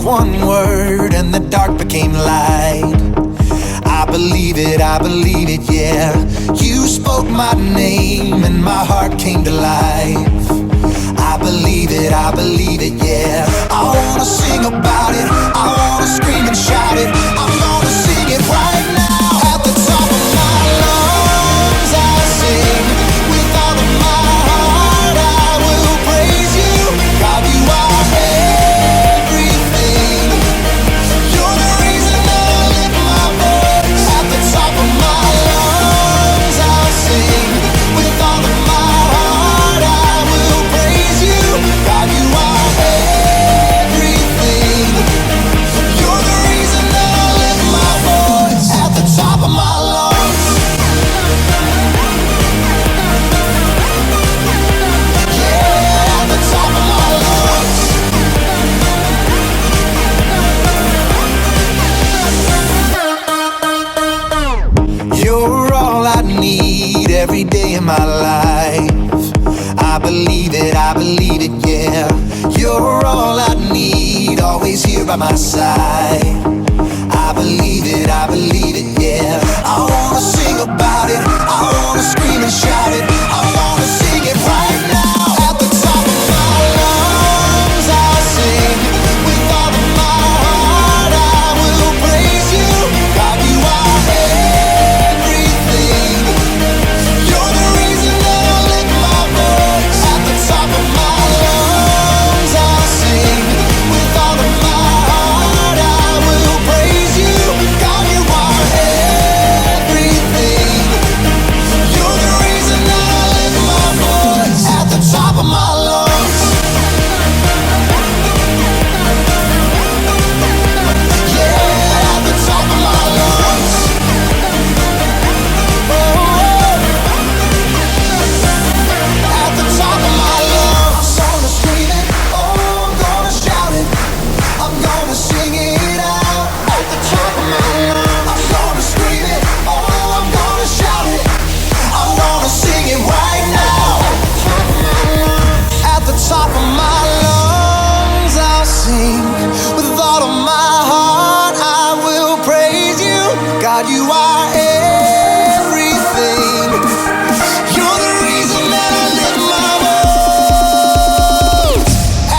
one word and the dark became light. I believe it, yeah. You spoke my name and my heart came to life. I believe it, yeah. I wanna sing about it, I wanna scream and shout it. I'm gonna sing it right now. At the top of my lungs I sing, with all of my heart I will praise you. God, you are everything. You're the reason I lift my voice. At the top of my lungs I'll sing, with all of my heart I will praise you. God, you are everything. You're the reason that I lift my voice. At the top of my lungs. Yeah, at the top of my lungs. You're all I need every day in my life. I believe it, yeah. You're all I need, always here by my side. I believe it, yeah. I wanna sing about it, I wanna scream and shout it. I wanna sing it right now. At the top of my lungs I'll sing, with all of my heart I will praise you. God, you are everything. You're the reason that I lift my voice. At the top of my lungs I'll sing, with all of my heart I will praise you. God, you are everything. You're the reason that I lift my voice. At the top of my lungs. Yeah, at the top of my lungs. At the top of my lungs. I'm gonna scream it, oh, I'm gonna shout it. I'm gonna sing it out. At the top of my lungs. I'm gonna scream it, oh, I'm gonna shout it. I'm gonna sing it right now. At the top of my lungs I'll sing, with all of my heart I will praise you. God, you are everything. You're the reason that I lift my voice.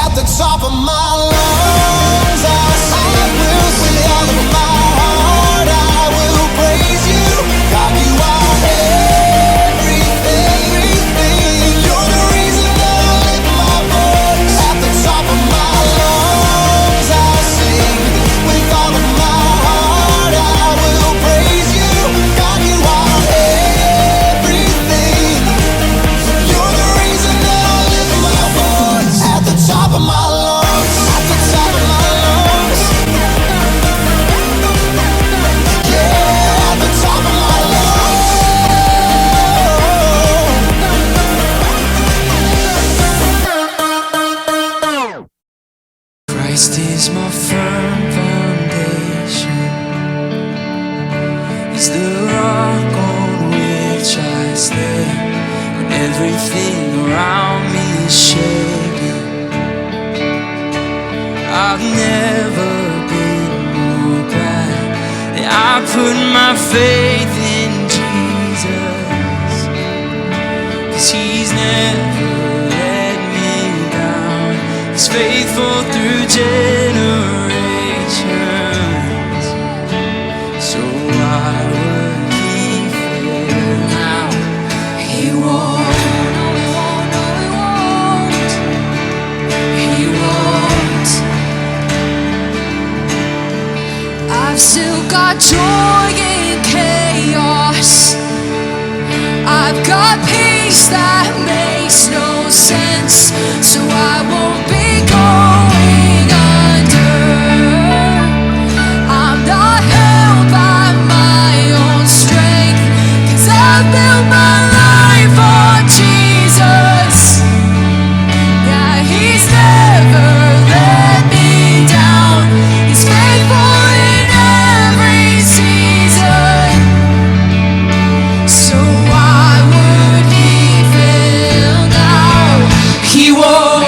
At the top of my lungs I'll sing, with all of my heart I will praise you. God, you are everything. You're the reason that I lift my voice. At the top of my lungs I'll sing, with all of my heart I will praise you. God, you are everything. You're the reason that I lift my voice. At the top of my lungs. At the top of my lungs. Yeah, at the top of my lungs. Christ is my firm foundation. He's the rock on which I stand. When everything around me is shaking, I've never been more glad that I put my faith in Jesus. 'Cause he's never let me down. He's faithful through generations. So why would he fail now? He won't. He won't. I've still got joy in chaos. I've got peace that makes no sense. So I won't be going under. I'm not held by my own strength, 'cause I've built my life on Jesus. Yeah, he's never let me down. He's faithful in every season. So why would he fail now? He won't.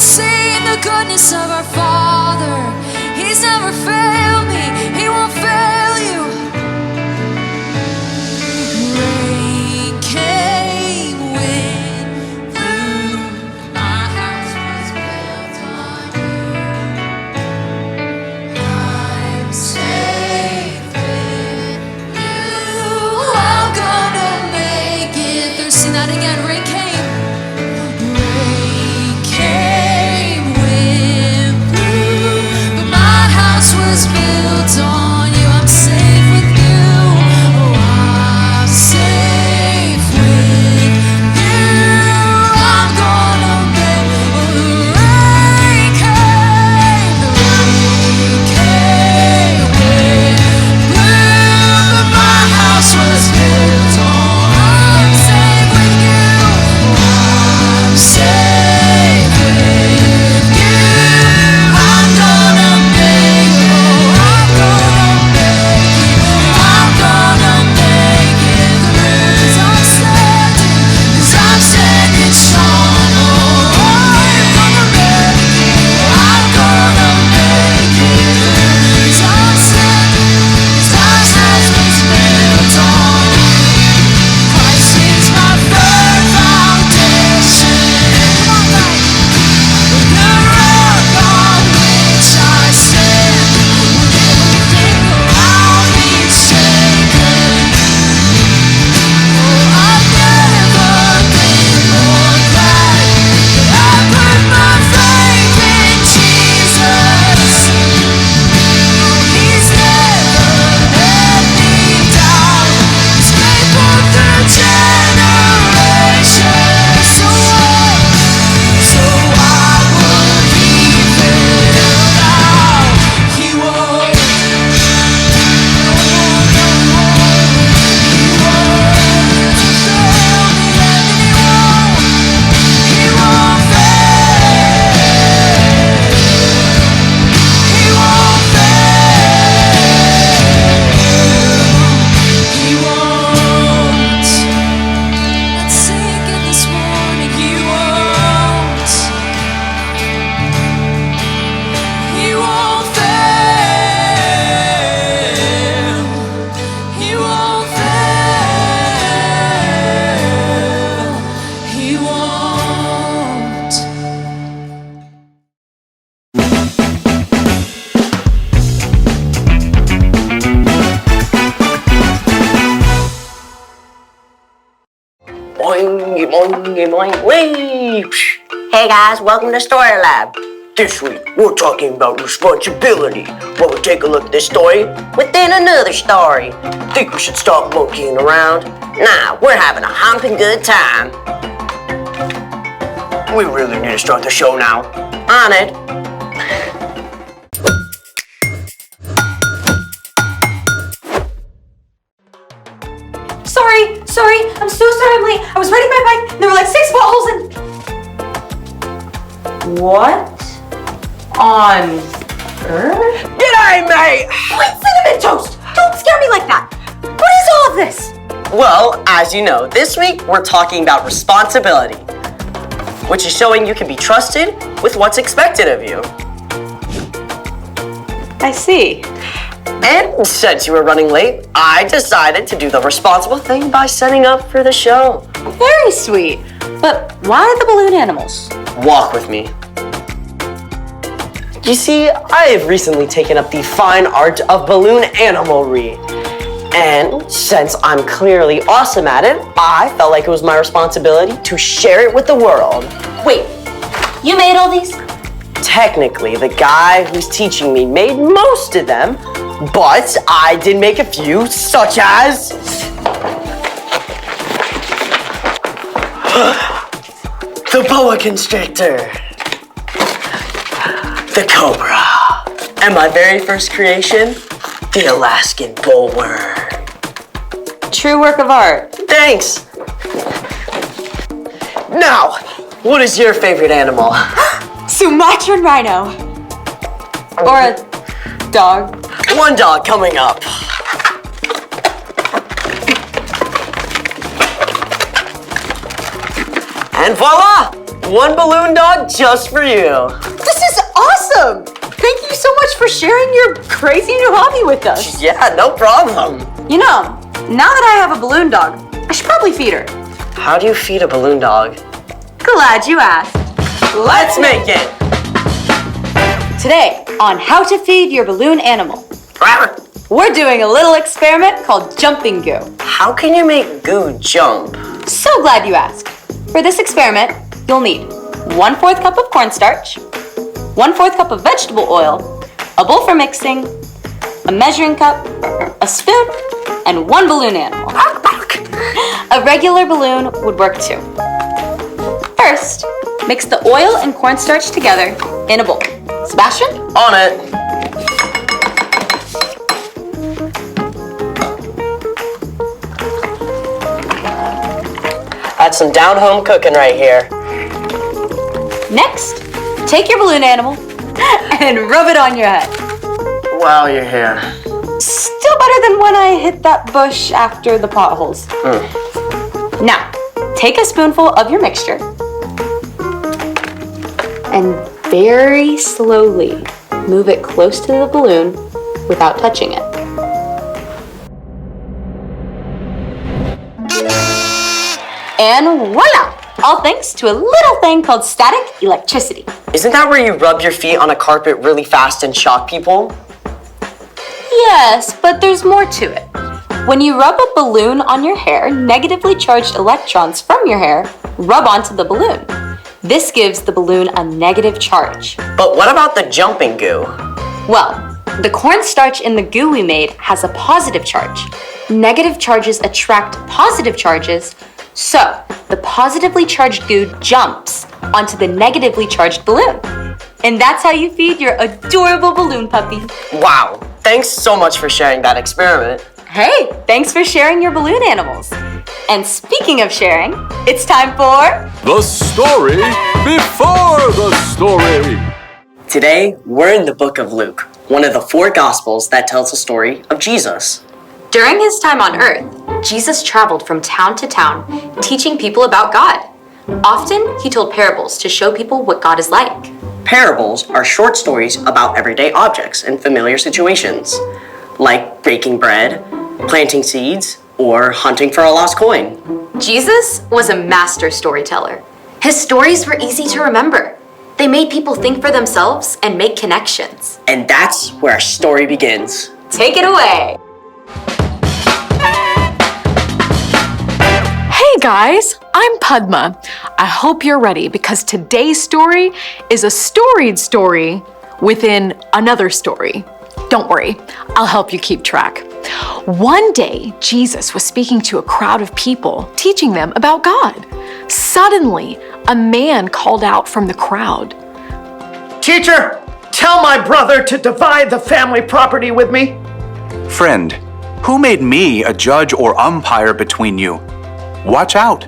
and sing the goodness of our Father. He's never failed me, He won't fail you. Rain came, wind blew, my house was built on you. I'm safe with you. I'm gonna make it through. Sing that again. Rain came. Rain came, wind blew, but my house was built on you. I'm safe with you. Oh, I'm safe with you. I'm gonna make the rain came. The rain came, wind blew, but my house was built on. I'm safe with you. I'm safe with you. I'm gonna make it. I'm gonna make it. I'm gonna make it through. 'Cause I'm standing strong. Oh, I'm gonna make it. I'm gonna make it through. 'Cause I'm standing. 'Cause our house was built on. Christ is my firm foundation. Come on, the rock on which I stand. When everything around me is shaken. Oh, I've never been more glad that I put my faith in Jesus. He's never let me down. He's faithful through generations. So why would He fail now? He won't. He won't fail me, and He won't fail. He won't fail. He won't. Let's sing it this morning. He won't. He won't fail. He won't fail. He won't. Boing, boing, boing, wee! Hey guys, welcome to Story Lab. This week, we're talking about responsibility. While we take a look at this story within another story. Think we should stop monkeying around? Nah, we're having a humping good time. We really need to start the show now. On it. Sorry, I'm so sorry I'm late. I was riding my bike and there were like 6 potholes and... What on earth? G'day, mate! Wait, Cinnamon Toast! Don't scare me like that! What is all of this? Well, as you know, this week we're talking about responsibility, which is showing you can be trusted with what's expected of you. I see. And since you were running late, I decided to do the responsible thing by setting up for the show. Very sweet. But why the balloon animals? Walk with me. You see, I have recently taken up the fine art of balloon animalry. And since I'm clearly awesome at it, I felt like it was my responsibility to share it with the world. Wait, you made all these? Technically, the guy who's teaching me made most of them, but I did make a few, such as... the boa constrictor, the cobra, and my very first creation, the Alaskan bullworm. True work of art. Thanks. Now, what is your favorite animal? Sumatran rhino. Or a dog. One dog coming up. And voila! one balloon dog just for you. This is awesome! Thank you so much for sharing your crazy new hobby with us. Yeah, no problem. You know, now that I have a balloon dog, I should probably feed her. How do you feed a balloon dog? Glad you asked. Let's make it. Today, on How to Feed Your Balloon Animal, we're doing a little experiment called jumping goo. How can you make goo jump? So glad you asked. For this experiment, you'll need 1/4 cup of cornstarch, 1/4 cup of vegetable oil, a bowl for mixing, a measuring cup, a spoon, and one balloon animal. A regular balloon would work too. First, mix the oil and cornstarch together in a bowl. Sebastian? On it. That's some down-home cooking right here. Next, take your balloon animal and rub it on your head. Wow, your hair. Still better than when I hit that bush after the potholes. Now, take a spoonful of your mixture and very slowly move it close to the balloon without touching it. And voila! All thanks to a little thing called static electricity. Isn't that where you rub your feet on a carpet really fast and shock people? Yes, but there's more to it. When you rub a balloon on your hair, negatively charged electrons from your hair rub onto the balloon. This gives the balloon a negative charge. But what about the jumping goo? Well, the cornstarch in the goo we made has a positive charge. Negative charges attract positive charges, so the positively charged goo jumps onto the negatively charged balloon. And that's how you feed your adorable balloon puppy. Wow, thanks so much for sharing that experiment. Hey, thanks for sharing your balloon animals. And speaking of sharing, it's time for... The story before the story. Today, we're in the book of Luke, one of the 4 Gospels that tells the story of Jesus. During his time on earth, Jesus traveled from town to town, teaching people about God. Often, he told parables to show people what God is like. Parables are short stories about everyday objects and familiar situations, like baking bread, planting seeds, or hunting for a lost coin. Jesus was a master storyteller. His stories were easy to remember. They made people think for themselves and make connections. And that's where our story begins. Take it away! Hey guys, I'm Padma. I hope you're ready because today's story is a storied story within another story. Don't worry, I'll help you keep track. One day, Jesus was speaking to a crowd of people, teaching them about God. Suddenly, a man called out from the crowd. Teacher, tell my brother to divide the family property with me. Friend, who made me a judge or umpire between you? Watch out.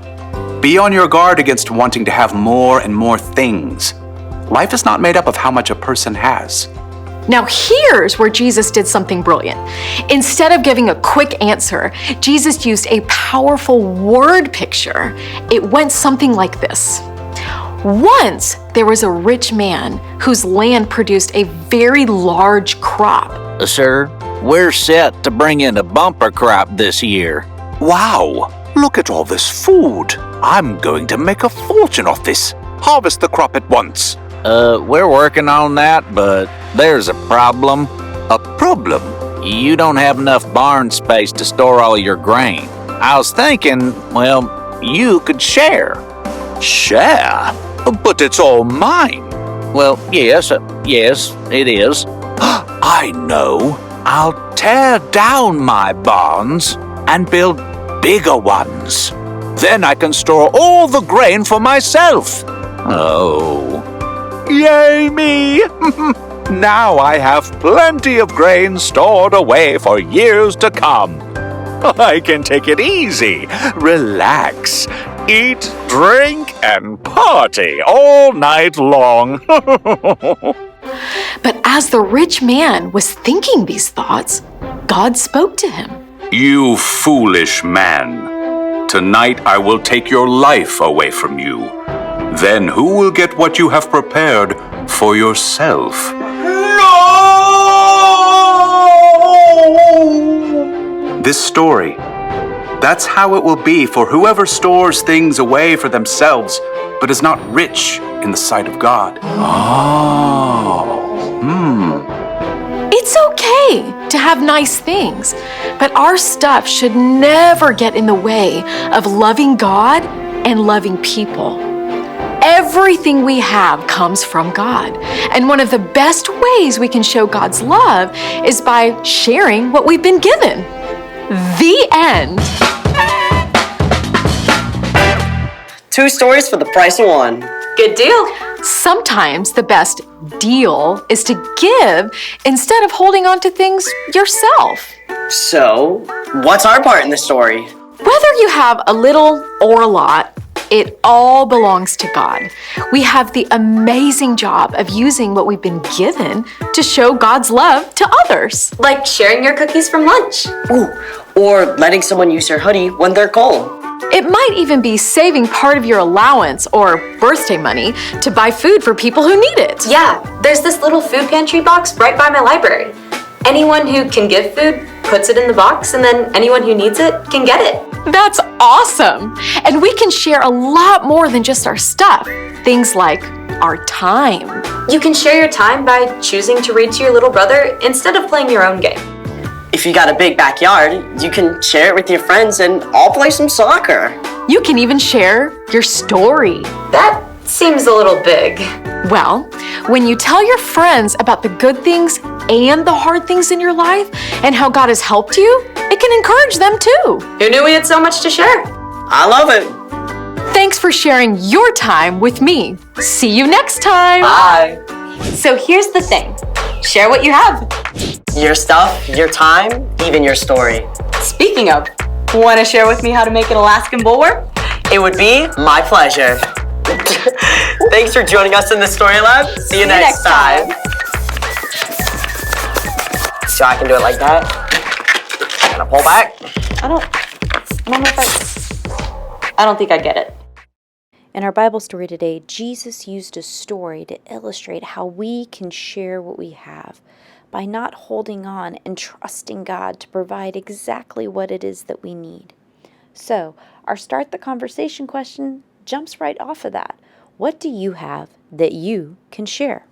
Be on your guard against wanting to have more and more things. Life is not made up of how much a person has. Now here's where Jesus did something brilliant. Instead of giving a quick answer, Jesus used a powerful word picture. It went something like this. Once there was a rich man whose land produced a very large crop. Sir, we're set to bring in a bumper crop this year. Wow, look at all this food. I'm going to make a fortune off this. Harvest the crop at once. We're working on that, but there's a problem. A problem? You don't have enough barn space to store all your grain. I was thinking, well, you could share. Share? But it's all mine. Well, yes, it is. I know. I'll tear down my barns and build bigger ones. Then I can store all the grain for myself. Oh. Yay me! Now I have plenty of grain stored away for years to come. I can take it easy, relax, eat, drink, and party all night long. But as the rich man was thinking these thoughts, God spoke to him. You foolish man. Tonight I will take your life away from you. then who will get what you have prepared for yourself? This story, that's how it will be for whoever stores things away for themselves, but is not rich in the sight of God. It's okay to have nice things, but our stuff should never get in the way of loving God and loving people. Everything we have comes from God, and one of the best ways we can show God's love is by sharing what we've been given. The end. 2 stories for the price of 1. Good deal. Sometimes the best deal is to give instead of holding on to things yourself. So, what's our part in the story? Whether you have a little or a lot, it all belongs to God. We have the amazing job of using what we've been given to show God's love to others. Like sharing your cookies from lunch. Ooh, or letting someone use your hoodie when they're cold. It might even be saving part of your allowance or birthday money to buy food for people who need it. Yeah, there's this little food pantry box right by my library. Anyone who can give food puts it in the box, and then anyone who needs it can get it. That's awesome! And we can share a lot more than just our stuff. Things like our time. You can share your time by choosing to read to your little brother instead of playing your own game. If you got a big backyard, you can share it with your friends and all play some soccer. You can even share your story. That seems a little big. Well, when you tell your friends about the good things and the hard things in your life and how God has helped you, it can encourage them too. Who knew we had so much to share? I love it. Thanks for sharing your time with me. See you next time. Bye. So here's the thing. Share what you have. Your stuff, your time, even your story. Speaking of, want to share with me how to make an Alaskan bullworm? It would be my pleasure. Thanks for joining us in the Story Lab. See you next time. So I can do it like that. Gonna pull back. I don't think I get it. In our Bible story today, Jesus used a story to illustrate how we can share what we have by not holding on and trusting God to provide exactly what it is that we need. So, our Start the Conversation question jumps right off of that. What do you have that you can share?